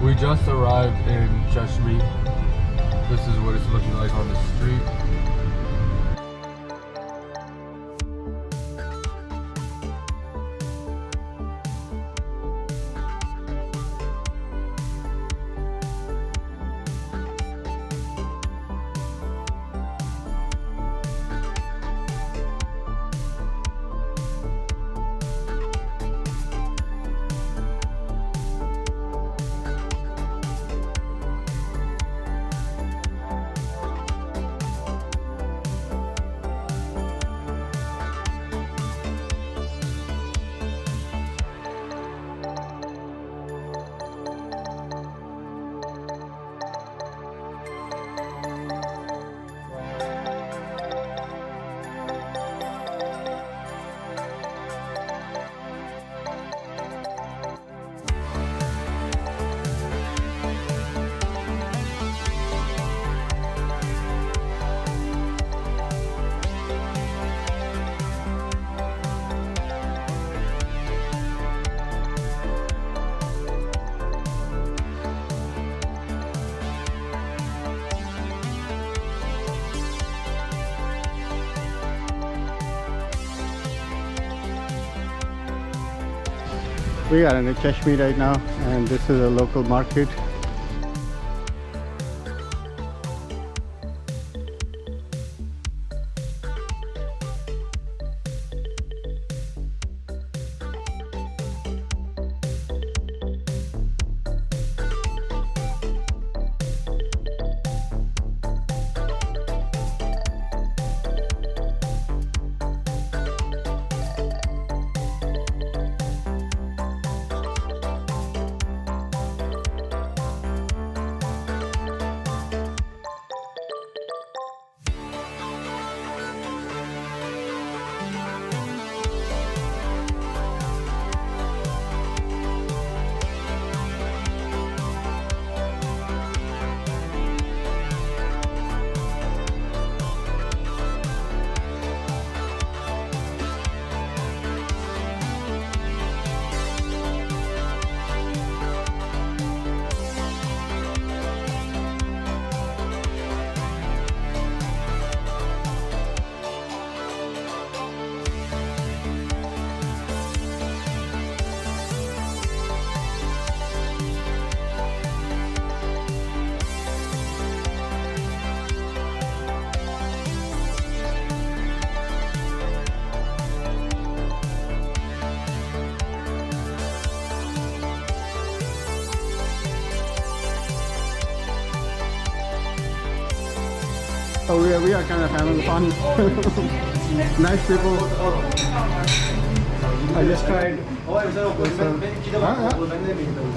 We just arrived in Cheshme. This is what it's looking like on the street. We are in Cheshme right now, and this is a local market. So we are kind of having fun. Nice people. I just tried this,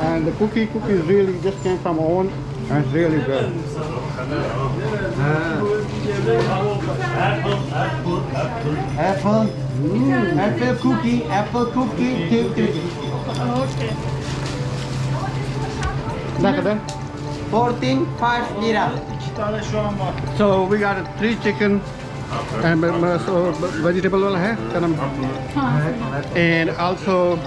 and the cookies really just came from oven, and it's really good. Apple cookie, Okay. Look at that. 14.5 lira. So we got 3 chicken and so vegetable wala hai kanam, and also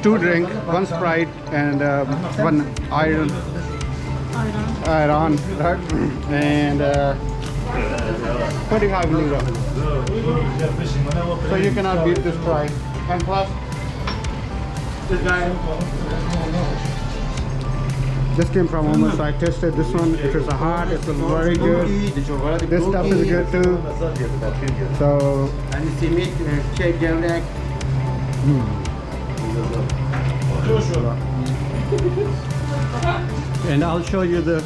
2 drink, 1 Sprite and 1 iron, right? And 25 lira. So you cannot beat this price. And plus, this came from Oman, so I tasted this one. It was hot, it was very good. This stuff is good too. So, And simit, check gevrek. and I'll show you the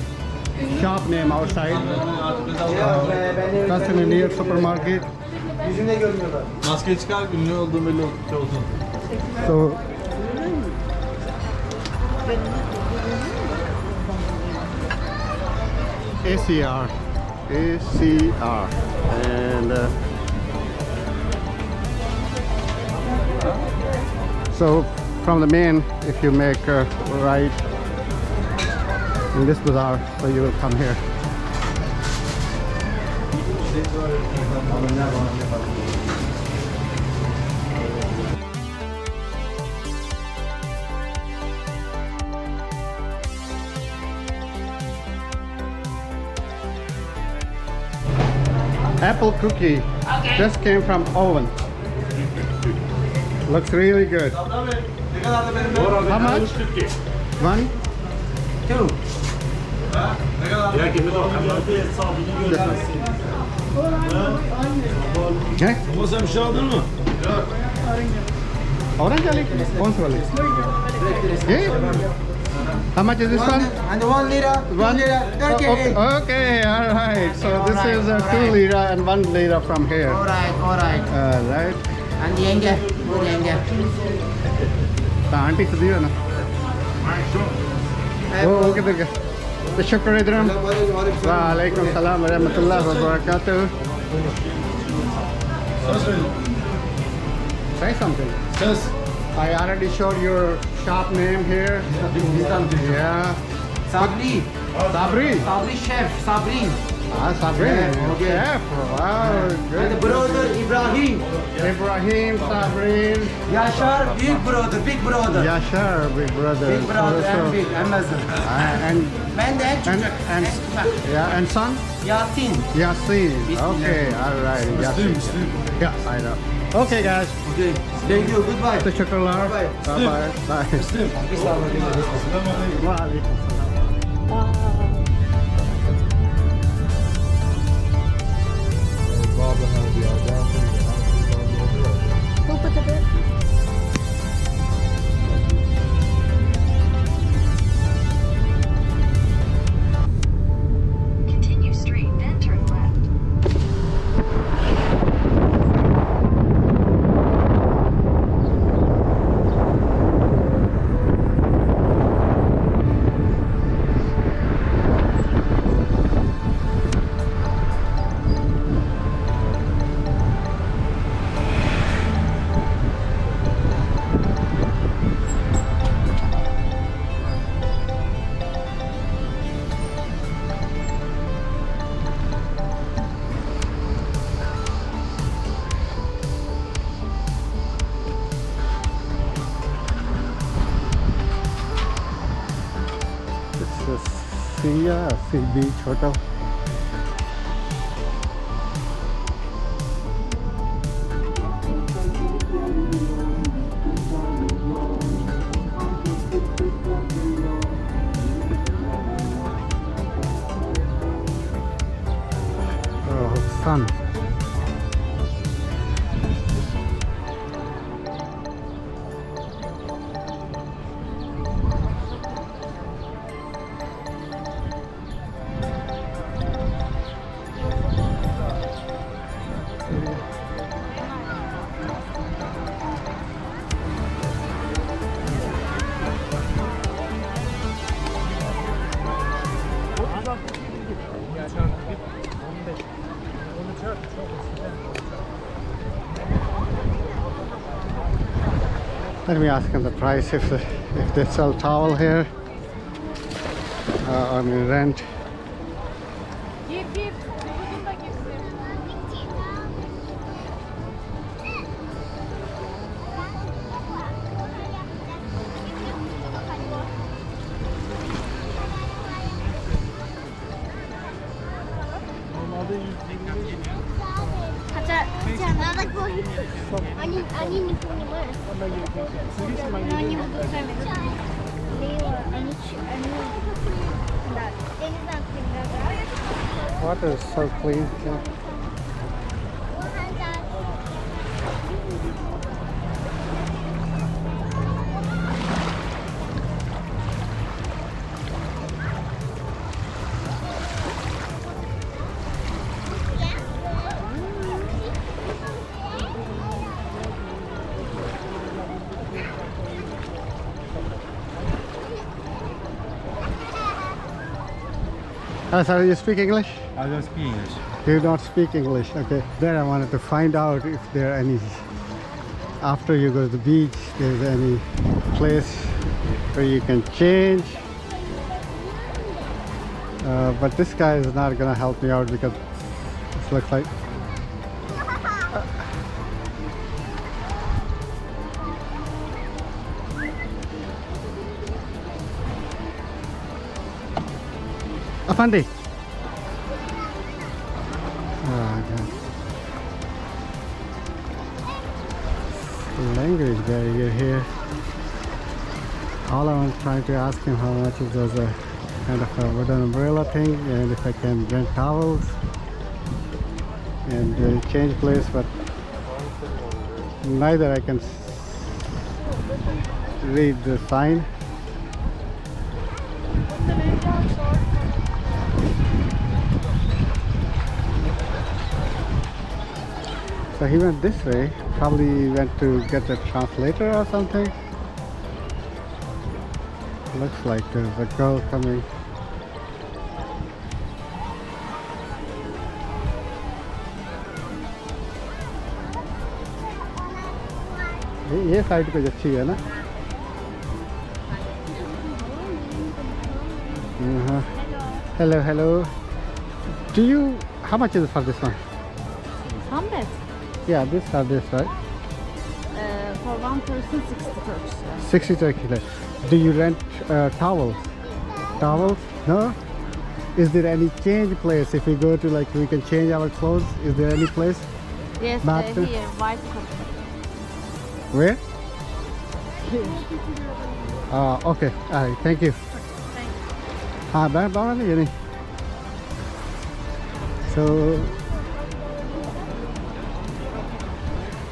shop name outside. That's in a near supermarket. Yüzünde görmüyorlar. Maske çıkar, ünlü olduğum belli olsun. So, ACR, and so from the main, if you make a right in this bazaar, so you will come here. apple cookie. Just came from oven. Looks really good. How much? One? Two. Okay. Ama sen bir şey aldın mı? Orange वाली? कौन सी वाली? ये? How much is this one? And 1 lira, 2 lira, 38. Okay, all right. So this is a 2 lira and 1 lira from here. Alright, alright. All right. And yenge, good yenge. तो aunty से दियो ना वो किधर गया तो शुक्र इधरम वालेकुम सलाम रहमतुल्लाह व बरकातहू say something Ses. I already showed your shop name here yeah Sabri, Sabri Sabri chef, Sabri. Sabri Yeah, okay. chef wow And good brother Ibrahim. Ibrahim Sabri Yashar, big brother, big brother. Yashar big brother Big brother So- and big Amazon. and Ben de en and küçük. and yeah and son Yasin. Yasin. Bismillah. Okay, all right. Yasin. Yeah, I know. Okay, guys. Okay. Thank you, goodbye. Teşekkürler. Bye. Bye. Bye. Bye. Bob behind the audacity to actually find the other. Who put the bit? Continue straight, then turn left. Sea Beach Hotel. Oh, sun. Let me ask them the price if they sell towel here. I mean rent. Git git. Vücudun da gitsin. Ani nipuni mana? Nani butuh kami? Lewa, ani denizden tinggal. Water is so clean. Yeah. Sorry, you speak English? I don't speak English. You don't speak English. Okay. Then I wanted to find out if there are any, after you go to the beach, there's any place where you can change. But this guy is not gonna help me out because it looks like Afandi. Oh, God. language barrier here. All I was trying to ask him how much it was a kind of a wooden umbrella thing, and if I can rent towels and change place, but neither I can read the sign. So he went this way, probably went to get a translator or something. Looks like there's a girl coming. ये side पे अच्छी है ना? Hello, hello. Do you? How much is it for this one? Some bed. Yeah, this or this, right? For one person 60 Turkish. 60 Turkey lira. Do you rent towels? Towels? No? Is there any change place? If we go to, like, we can change our clothes. Is there any place? Yes, Bathroom? here, white cotton. Where? Okay. Alright, thank you. Ben bana yeni. So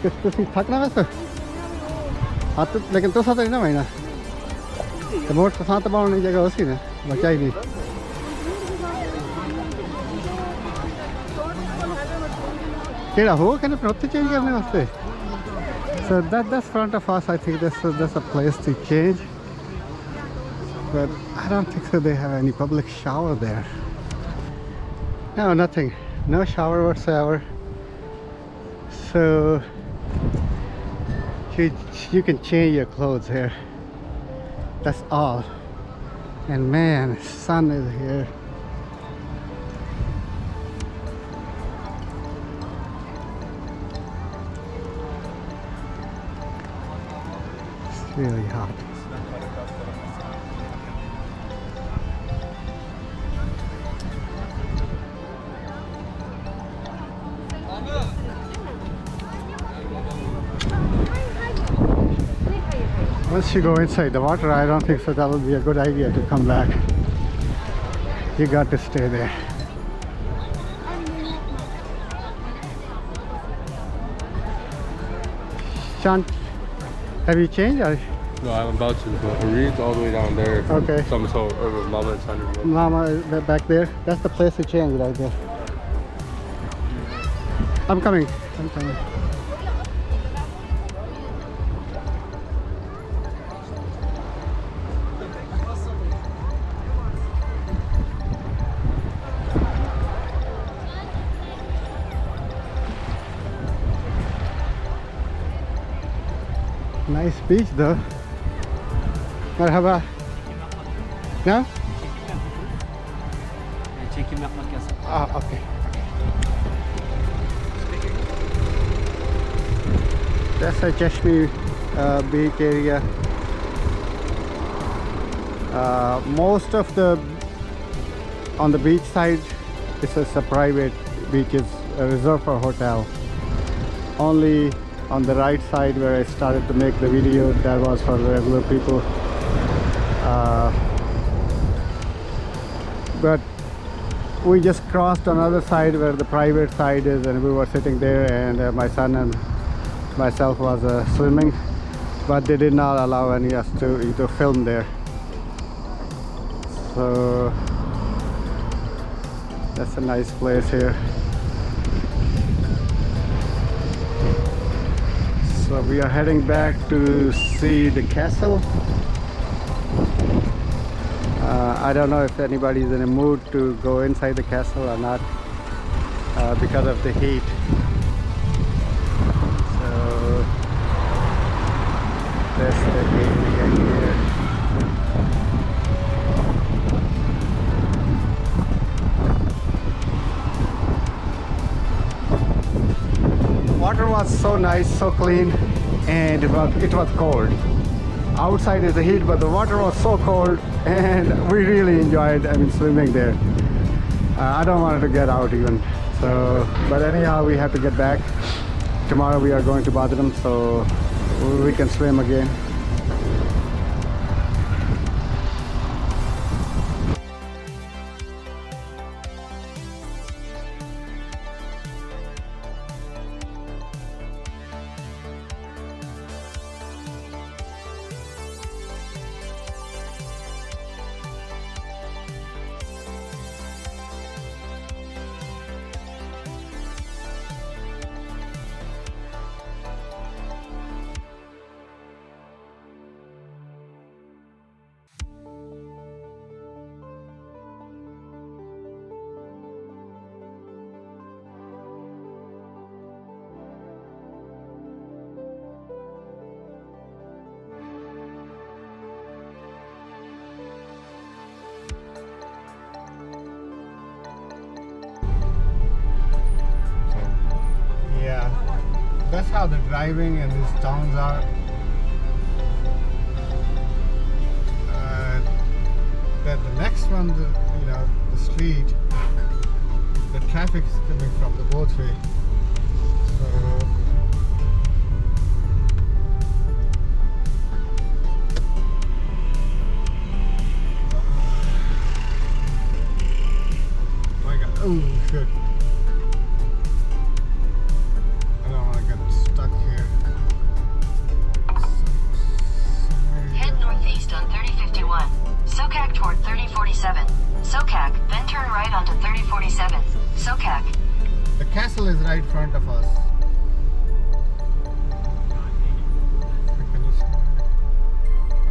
ਤੁਸੀਂ ਥੱਕਣਾ ਵੈਸੇ ਹੱਥ ਲੇਕਿਨ ਤੁਸੀਂ ਤਾਂ ਨਹੀਂ ਨਾ ਮੈਨਾਂ ਤੇ ਮੋਟ ਸਾਥ ਬਾਉਣ ਦੀ ਜਗ੍ਹਾ ਉਸੀ ਨਾ ਬਚਾ ਹੀ ਨਹੀਂ ਕਿਹੜਾ ਹੋ ਕਹਿੰਦੇ ਪਰ ਉੱਥੇ ਚੇਂਜ ਕਰਨੇ ਵਾਸਤੇ so that's front of us. I think that's a place to change, but I don't think so they have any public shower there. No, nothing, no shower whatsoever. So you can change your clothes here. That's all. And man, sun is here. It's really hot. Once you go inside the water, I don't think so that would be a good idea to come back. You got to stay there. Sean, have you changed? Or? No, I'm about to. But Reed's all the way down there. Okay. Some so Mama is 100. Mama is back there. That's the place to change right there. I'm coming. I'm coming. Nice beach though. Merhaba. No? Çekim yapmak yasak. Ah, okay. That's a Cheshme beach area. Most of the on the beach side, this is a private beach, it's reserved for hotel. Only on the right side where I started to make the video, that was for regular people. But we just crossed another side where the private side is, and we were sitting there, and my son and myself was swimming, but they did not allow any us to film there. So that's a nice place here. So we are heading back to see the castle. I don't know if anybody is in a mood to go inside the castle or not because of the heat. So that's the area here. Water was so nice, so clean, and it was cold. Outside is the heat, but the water was so cold, and we really enjoyed swimming there. I don't want to get out even. So, but anyhow, we have to get back. Tomorrow we are going to Badram, so we can swim again. Yeah, that's how the driving in these towns are. Then the next one, the street, the traffic is coming from the both way. So my God! Oh shit! I don't want to get stuck here. Head northeast on 3051. SoCac toward 3047. SoCac, then turn right onto 3047. SoCac. The castle is right in front of us. Can you see?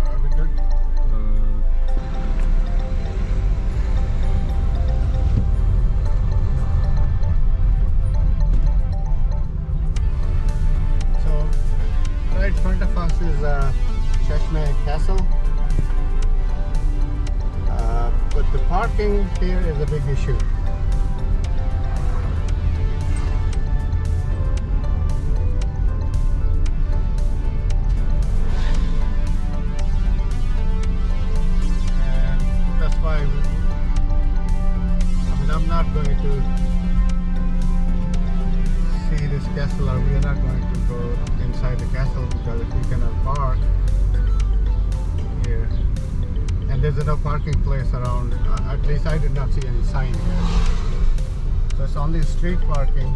Are we good? So, right in front of us is Cheshme Castle. But the parking here is a big issue. And that's why I'm not going to see this castle, or we are not going to go inside the castle, because if we cannot park here, and there's no parking place around, at least I did not see any sign here. So it's only street parking.